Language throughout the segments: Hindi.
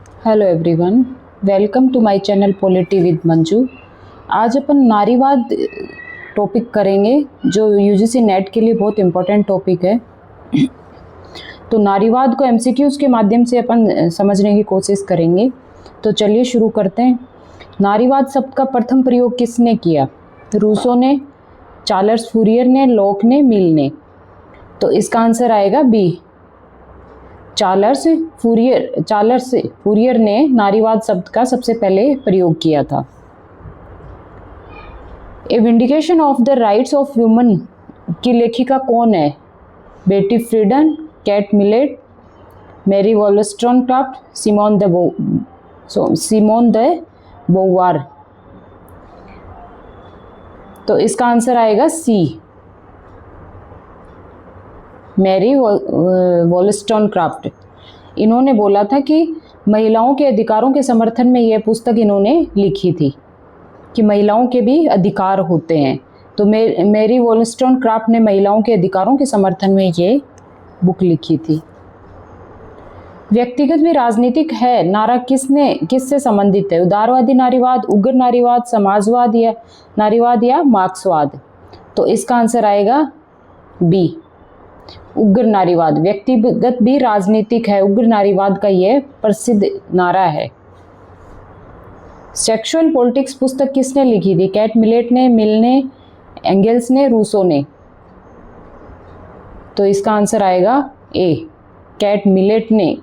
Hello everyone, welcome to my channel polity with Manju. आज अपन नारीवाद टॉपिक करेंगे जो यूजीसी नेट के लिए बहुत इम्पोर्टेंट टॉपिक है। तो नारीवाद को एमसीक्यूज़ के माध्यम से अपन समझने की कोशिश करेंगे। तो चलिए शुरू करते हैं। नारीवाद शब्द का प्रथम प्रयोग किसने किया? रूसो ने, चार्ल्स फूरियर ने, लॉक ने, मिल ने। तो इसका आंसर आएगा बी, चार्ल्स फूरियर ने नारीवाद शब्द का सबसे पहले प्रयोग किया था। A vindication of the rights of woman की लेखिका कौन है? Betty Friedan, Kate Millett, Mary Wollstonecraft, Simone de Beauvoir. तो इसका आंसर आएगा सी, मैरी वॉलस्टोनक्राफ्ट। इन्होंने बोला था कि महिलाओं के अधिकारों के समर्थन में यह पुस्तक इन्होंने लिखी थी कि महिलाओं के भी अधिकार होते हैं। तो मैरी वॉलस्टोनक्राफ्ट ने महिलाओं के अधिकारों के समर्थन में ये बुक लिखी थी। व्यक्तिगत भी राजनीतिक है नारा किससे संबंधित है? उदारवादी नारीवाद, उग्र नारीवाद, समाजवाद या नारीवाद या मार्क्सवाद। तो इसका आंसर आएगा बी, उग्र नारीवाद। व्यक्तिगत भी राजनीतिक है, उग्र नारीवाद का यह प्रसिद्ध नारा है। सेक्सुअल पॉलिटिक्स पुस्तक किसने लिखी थी? कैट मिलेट ने, मिल ने, एंगल्स ने, रूसो ने। तो इसका आंसर आएगा ए, कैट मिलेट ने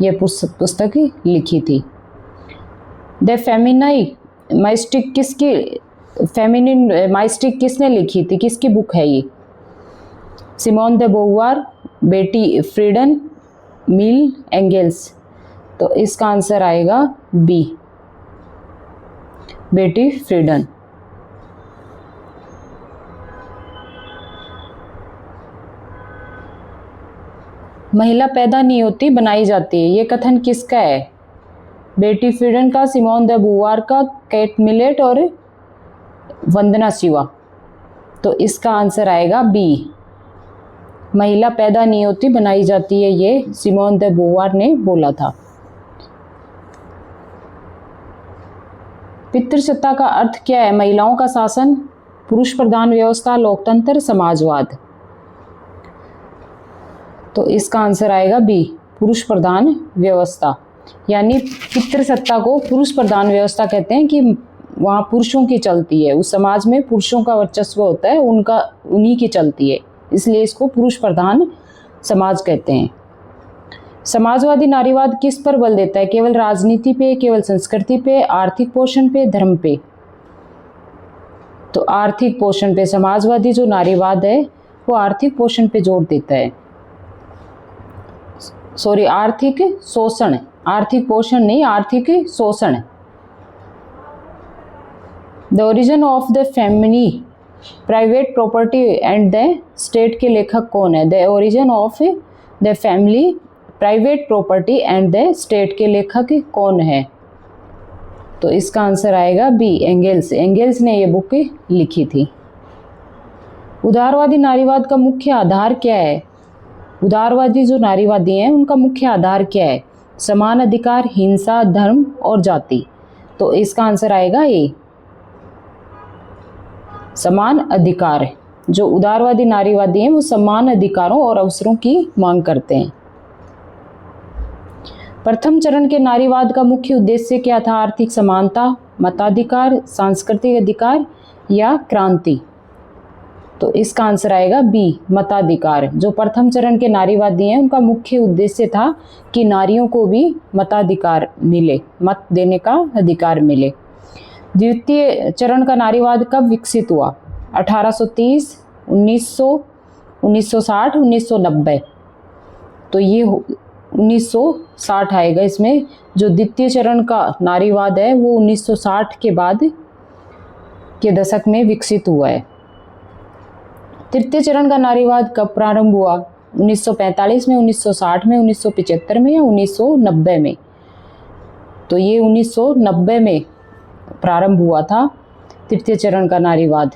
यह पुस्तक लिखी थी। द फेमिनिन माइस्टिक किसने लिखी थी? किसकी बुक है ये? सिमोन द बोवार, बेटी फ्रीडन, मिल, एंगल्स। तो इसका आंसर आएगा बी, बेटी फ्रीडन। महिला पैदा नहीं होती, बनाई जाती है, ये कथन किसका है? बेटी फ्रीडन का, सिमोन द बोवार का, कैट मिलेट और वंदना शिवा। तो इसका आंसर आएगा बी, महिला पैदा नहीं होती, बनाई जाती है, ये सिमोन द बोवार ने बोला था। पितृसत्ता का अर्थ क्या है? महिलाओं का शासन, पुरुष प्रधान व्यवस्था, लोकतंत्र, समाजवाद। तो इसका आंसर आएगा बी, पुरुष प्रधान व्यवस्था। यानी पितृसत्ता को पुरुष प्रधान व्यवस्था कहते हैं कि वहाँ पुरुषों की चलती है, उस समाज में पुरुषों का वर्चस्व होता है, उन्हीं की चलती है, इसलिए इसको पुरुष प्रधान समाज कहते हैं। समाजवादी नारीवाद किस पर बल देता है? केवल राजनीति पे, केवल संस्कृति पे, आर्थिक पोषण पे, धर्म पे। तो आर्थिक पोषण पे समाजवादी जो नारीवाद है वो आर्थिक पोषण पे जोर देता है। सॉरी, आर्थिक शोषण, आर्थिक पोषण नहीं, आर्थिक शोषण। The origin of the family, private property and the state के लेखक कौन है? The origin of the family, private property and the state के लेखक कौन है? तो इसका आंसर आएगा बी, एंगल्स। एंगल्स ने यह बुक लिखी थी। उदारवादी नारीवाद का मुख्य आधार क्या है? उदारवादी जो नारीवादी हैं उनका मुख्य आधार क्या है? समान अधिकार, हिंसा, धर्म और जाति। तो इसका आंसर आएगा ए, समान अधिकार। जो उदारवादी नारीवादी हैं वो समान अधिकारों और अवसरों की मांग करते हैं। प्रथम चरण के नारीवाद का मुख्य उद्देश्य क्या था? आर्थिक समानता, मताधिकार, सांस्कृतिक अधिकार या क्रांति। तो इसका आंसर आएगा बी, मताधिकार। जो प्रथम चरण के नारीवादी हैं उनका मुख्य उद्देश्य था कि नारियों को भी मताधिकार मिले, मत देने का अधिकार मिले। द्वितीय चरण का नारीवाद कब विकसित हुआ? 1830, 1900, 1960, 1990। तो ये 1960 आएगा इसमें। जो द्वितीय चरण का नारीवाद है वो 1960 के बाद के दशक में विकसित हुआ है। तृतीय चरण का नारीवाद कब प्रारंभ हुआ? 1945 में, 1960 में, 1975 में या 1990 में? तो ये 1990 में प्रारंभ हुआ था तृतीय चरण का नारीवाद।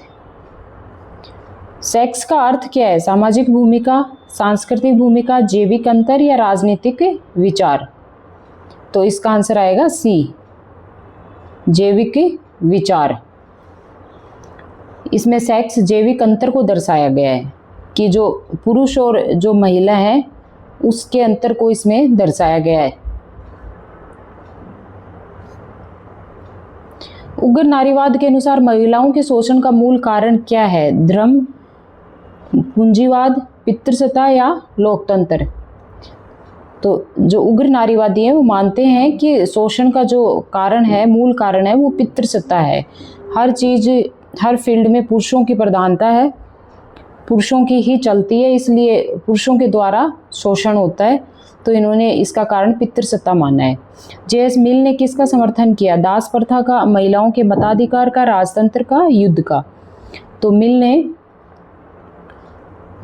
सेक्स का अर्थ क्या है? सामाजिक भूमिका, सांस्कृतिक भूमिका, जैविक अंतर या राजनीतिक विचार। तो इसका आंसर आएगा सी, जैविक विचार। इसमें सेक्स जैविक अंतर को दर्शाया गया है कि जो पुरुष और जो महिला है उसके अंतर को इसमें दर्शाया गया है। उग्र नारीवाद के अनुसार महिलाओं के शोषण का मूल कारण क्या है? धर्म, पूंजीवाद, पितृसत्ता या लोकतंत्र? तो जो उग्र नारीवादी हैं वो मानते हैं कि शोषण का जो कारण है, मूल कारण है, वो पितृसत्ता है। हर चीज़, हर फील्ड में पुरुषों की प्रधानता है, पुरुषों की ही चलती है, इसलिए पुरुषों के द्वारा शोषण होता है। तो इन्होंने इसका कारण पितृसत्ता माना है। जे.एस. मिल ने किसका समर्थन किया? दास प्रथा का, महिलाओं के मताधिकार का, राजतंत्र का, युद्ध का? तो मिल ने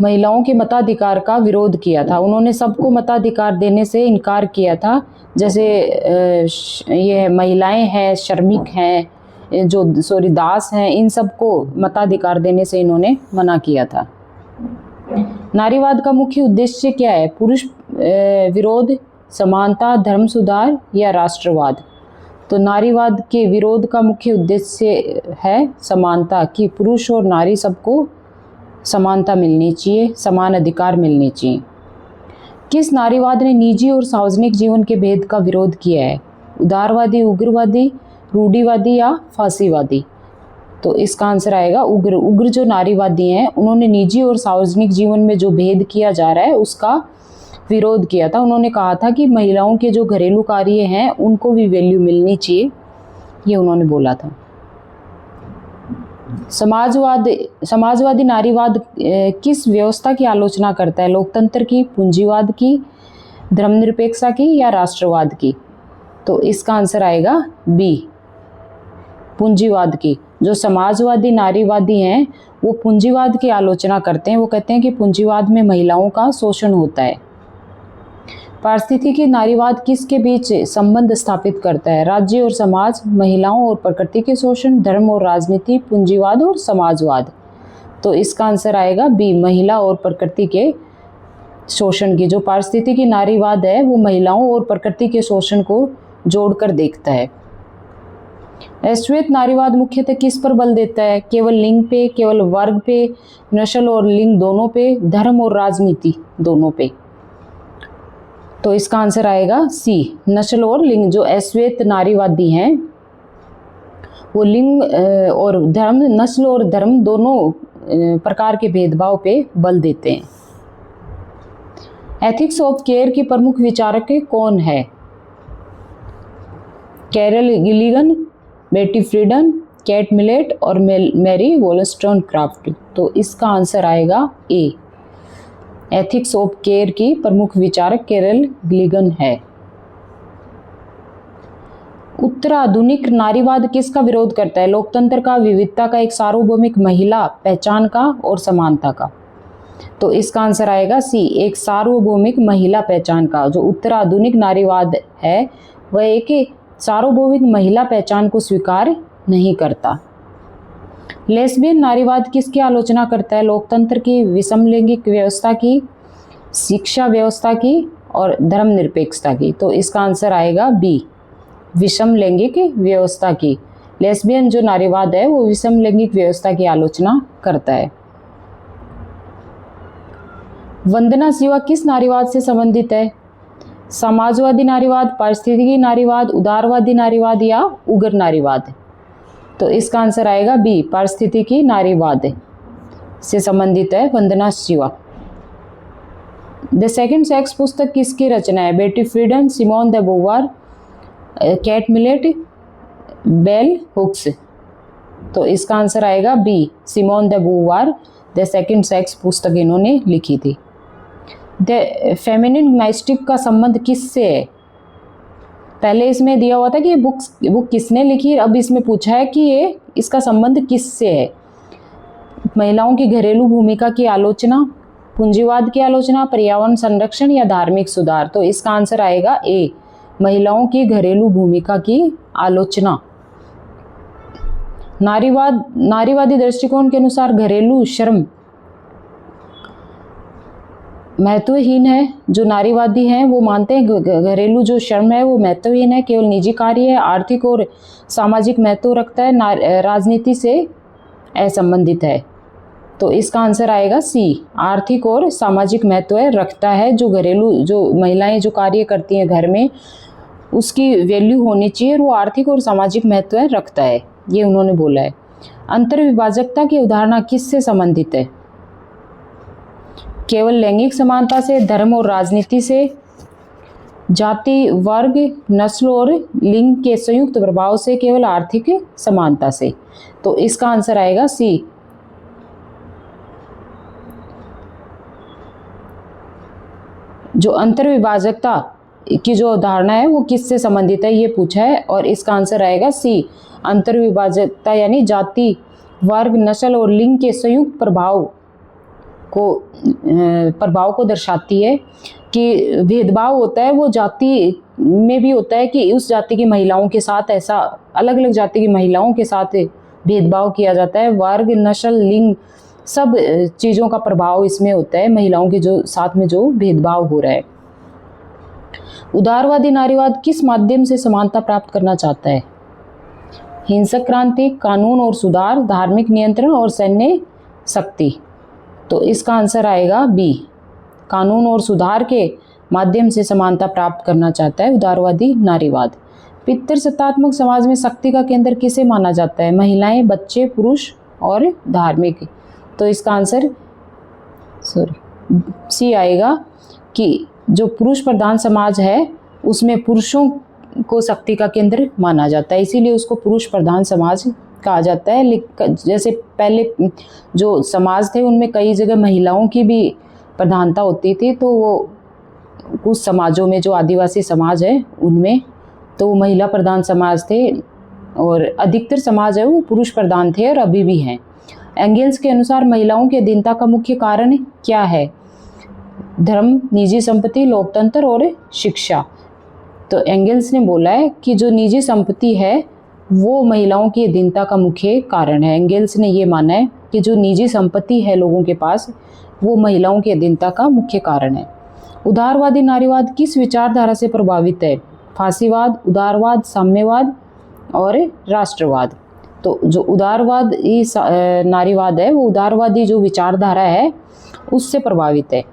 महिलाओं के मताधिकार का विरोध किया था। उन्होंने सबको मताधिकार देने से इनकार किया था। जैसे ये महिलाएं हैं, श्रमिक हैं, जो दास हैं, इन सबको मताधिकार देने से इन्होंने मना किया था। नारीवाद का मुख्य उद्देश्य क्या है? पुरुष विरोध, समानता, धर्म सुधार या राष्ट्रवाद? तो नारीवाद के विरोध का मुख्य उद्देश्य है समानता, कि पुरुष और नारी सबको समानता मिलनी चाहिए, समान अधिकार मिलने चाहिए। किस नारीवाद ने निजी और सार्वजनिक जीवन के भेद का विरोध किया है? उदारवादी, उग्रवादी, रूढ़िवादी या फासीवादी? तो इसका आंसर आएगा उग्र। उग्र जो नारीवादी हैं उन्होंने निजी और सार्वजनिक जीवन में जो भेद किया जा रहा है उसका विरोध किया था। उन्होंने कहा था कि महिलाओं के जो घरेलू कार्य हैं उनको भी वैल्यू मिलनी चाहिए, ये उन्होंने बोला था। समाजवादी नारीवाद किस व्यवस्था की आलोचना करता है? लोकतंत्र की, पूंजीवाद की, धर्मनिरपेक्षता की या राष्ट्रवाद की? तो इसका आंसर आएगा बी, पूंजीवाद की। जो समाजवादी नारीवादी हैं वो पूंजीवाद की आलोचना करते हैं। वो कहते हैं कि पूंजीवाद में महिलाओं का शोषण होता है। पारिस्थितिकी नारीवाद किसके बीच संबंध स्थापित करता है? राज्य और समाज, महिलाओं और प्रकृति के शोषण, धर्म और राजनीति, पूंजीवाद और समाजवाद? तो इसका आंसर आएगा बी, महिला और प्रकृति के शोषण की। जो पारिस्थितिकी नारीवाद है वो महिलाओं और प्रकृति के शोषण को जोड़कर देखता है। श्वेत नारीवाद मुख्यतः किस पर बल देता है? केवल लिंग पे, केवल वर्ग पे, नस्ल और लिंग दोनों पे, धर्म और राजनीति दोनों पे? तो इसका आंसर आएगा सी, नस्ल और लिंग। जो श्वेत नारीवादी हैं वो लिंग और धर्म, नस्ल और धर्म दोनों प्रकार के भेदभाव पे बल देते हैं। एथिक्स ऑफ केयर की प्रमुख विचारक कौन है? कैरल गिलिगन, बेटी फ्रीडन, कैट मिलेट और मैरी वॉलस्टोनक्राफ्ट? तो इसका आंसर आएगा ए, एथिक्स ऑफ केयर की प्रमुख विचारक कैरल गिलिगन है। उत्तराधुनिक नारीवाद किसका विरोध करता है? लोकतंत्र का, विविधता का, एक सार्वभौमिक महिला पहचान का और समानता का? तो इसका आंसर आएगा सी, एक सार्वभौमिक महिला पहचान का। जो उत्तराधुनिक नारीवाद है वह एक सार्वभौमिक महिला पहचान को स्वीकार नहीं करता। लेस्बियन नारीवाद किसकी आलोचना करता है? लोकतंत्र की, विषम लैंगिक व्यवस्था की, शिक्षा व्यवस्था की और धर्मनिरपेक्षता की? तो इसका आंसर आएगा बी, विषम लैंगिक व्यवस्था की। लेस्बियन जो नारीवाद है वो विषम लैंगिक व्यवस्था की आलोचना करता है। वंदना शिवा किस नारीवाद से संबंधित है? समाजवादी नारीवाद, पारिस्थितिकी नारीवाद, उदारवादी नारीवाद या उग्र नारीवाद? तो इसका आंसर आएगा बी, पारिस्थितिकी नारीवाद से संबंधित है Vandana Shiva. The second sex पुस्तक किसकी रचना है? Betty Friedan, Simone de Beauvoir, Kate Millett, bell hooks? तो इसका आंसर आएगा B, Simone de Beauvoir the second sex पुस्तक इन्होंने लिखी थी। द फेमिनिन माइस्टिक का संबंध किससे है? पहले इसमें दिया हुआ था कि ये बुक किसने लिखी, अब इसमें पूछा है कि ये इसका संबंध किससे है? महिलाओं की घरेलू भूमिका की आलोचना, पूंजीवाद की आलोचना, पर्यावरण संरक्षण या धार्मिक सुधार? तो इसका आंसर आएगा ए, महिलाओं की घरेलू भूमिका की आलोचना। नारीवादी दृष्टिकोण के अनुसार घरेलू श्रम महत्वहीन है। जो नारीवादी हैं वो मानते हैं घरेलू जो श्रम है वो महत्वहीन है, केवल निजी कार्य है, आर्थिक और सामाजिक महत्व रखता है, राजनीति से असंबंधित है। तो इसका आंसर आएगा सी, आर्थिक और सामाजिक महत्व रखता है। जो घरेलू जो महिलाएं जो कार्य करती हैं घर में, उसकी वैल्यू होनी चाहिए, वो आर्थिक और सामाजिक महत्व रखता है, ये उन्होंने बोला है। अंतर्विभाजकता की अवधारणा किससे संबंधित है? केवल लैंगिक समानता से, धर्म और राजनीति से, जाति, वर्ग, नस्ल और लिंग के संयुक्त प्रभाव से, केवल आर्थिक समानता से। तो इसका आंसर आएगा सी। जो अंतर्विभाजकता की जो अवधारणा है वो किससे संबंधित है ये पूछा है, और इसका आंसर आएगा सी। अंतर्विभाजकता यानी जाति, वर्ग, नस्ल और लिंग के संयुक्त प्रभाव को दर्शाती है कि भेदभाव होता है वो जाति में भी होता है कि उस जाति की महिलाओं के साथ ऐसा अलग अलग जाति की महिलाओं के साथ भेदभाव किया जाता है। वर्ग, नस्ल, लिंग सब चीज़ों का प्रभाव इसमें होता है, महिलाओं के जो साथ में जो भेदभाव हो रहा है। उदारवादी नारीवाद किस माध्यम से समानता प्राप्त करना चाहता है? हिंसक क्रांति, कानून और सुधार, धार्मिक नियंत्रण और सैन्य शक्ति। तो इसका आंसर आएगा बी, कानून और सुधार के माध्यम से समानता प्राप्त करना चाहता है उदारवादी नारीवाद। पितृसत्तात्मक समाज में शक्ति का केंद्र किसे माना जाता है? महिलाएं, बच्चे, पुरुष और धार्मिक। तो इसका आंसर सी आएगा कि जो पुरुष प्रधान समाज है उसमें पुरुषों को शक्ति का केंद्र माना जाता है, इसीलिए उसको पुरुष प्रधान समाज कहा जाता है। जैसे पहले जो समाज थे उनमें कई जगह महिलाओं की भी प्रधानता होती थी, तो वो कुछ समाजों में जो आदिवासी समाज है उनमें तो वो महिला प्रधान समाज थे, और अधिकतर समाज है वो पुरुष प्रधान थे और अभी भी हैं। एंगेल्स के अनुसार महिलाओं की अधीनता का मुख्य कारण क्या है? धर्म, निजी संपत्ति, लोकतंत्र और शिक्षा। तो एंगेल्स ने बोला है कि जो निजी संपत्ति है वो महिलाओं की अधीनता का मुख्य कारण है। एंगेल्स ने ये माना है कि जो निजी संपत्ति है लोगों के पास वो महिलाओं की अधीनता का मुख्य कारण है। उदारवादी नारीवाद किस विचारधारा से प्रभावित है? फासीवाद, उदारवाद, साम्यवाद और राष्ट्रवाद। तो जो उदारवाद नारीवाद है वो उदारवादी जो विचारधारा है उससे प्रभावित है।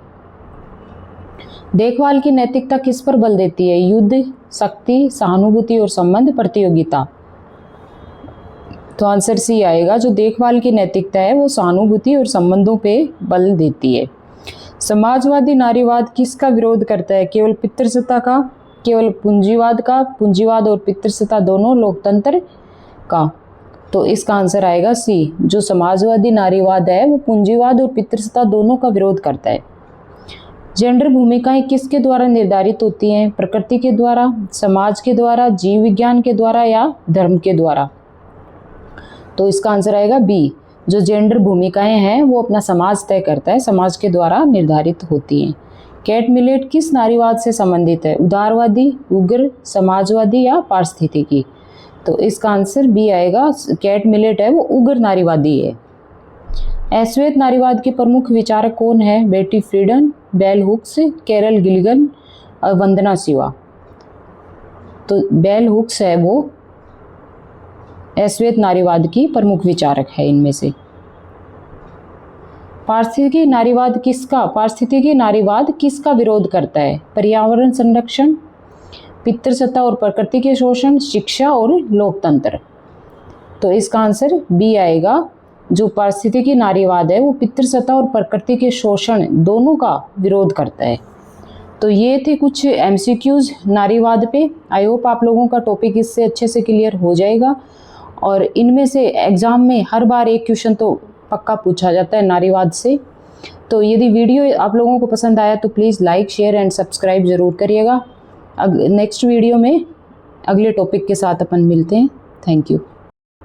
देखभाल की नैतिकता किस पर बल देती है? युद्ध, शक्ति, सहानुभूति और संबंध, प्रतियोगिता। तो आंसर सी आएगा, जो देखभाल की नैतिकता है वो सहानुभूति और संबंधों पे बल देती है। समाजवादी नारीवाद किसका विरोध करता है? केवल पितृसत्ता का, केवल पूंजीवाद का, पूंजीवाद और पितृसत्ता दोनों, लोकतंत्र का। तो इसका आंसर आएगा सी, जो समाजवादी नारीवाद है वो पूंजीवाद और पितृसत्ता दोनों का विरोध करता है। जेंडर भूमिकाएं किसके द्वारा निर्धारित होती हैं? प्रकृति के द्वारा, समाज के द्वारा, जीव विज्ञान के द्वारा या धर्म के द्वारा। तो इसका आंसर आएगा बी, जो जेंडर भूमिकाएं हैं वो अपना समाज तय करता है, समाज के द्वारा निर्धारित होती हैं। कैट मिलेट किस नारीवाद से संबंधित है? उदारवादी, उग्र, समाजवादी या पारिस्थितिकी। तो इसका आंसर बी आएगा, कैट मिलेट है वो उग्र नारीवादी है। अश्वेत नारीवाद के प्रमुख विचारक कौन है? Betty फ्रीडन, bell hooks, Carol Gilligan और वंदना शिवा। तो बेल हुक्स है वो अश्वेत नारीवाद की प्रमुख विचारक है इनमें से। पारिस्थितिकी नारीवाद किसका विरोध करता है? पर्यावरण संरक्षण, पितृसत्ता और प्रकृति के शोषण, शिक्षा और लोकतंत्र। तो इसका आंसर बी आएगा, जो पारिस्थितिकी नारीवाद है वो पितृसत्ता और प्रकृति के शोषण दोनों का विरोध करता है। तो ये थे कुछ MCQs नारीवाद पे। आई होप आप लोगों का टॉपिक इससे अच्छे से क्लियर हो जाएगा, और इनमें से एग्ज़ाम में हर बार एक क्वेश्चन तो पक्का पूछा जाता है नारीवाद से। तो यदि वीडियो आप लोगों को पसंद आया तो please like, share and subscribe ज़रूर करिएगा। नेक्स्ट वीडियो में अगले टॉपिक के साथ अपन मिलते हैं। Thank you.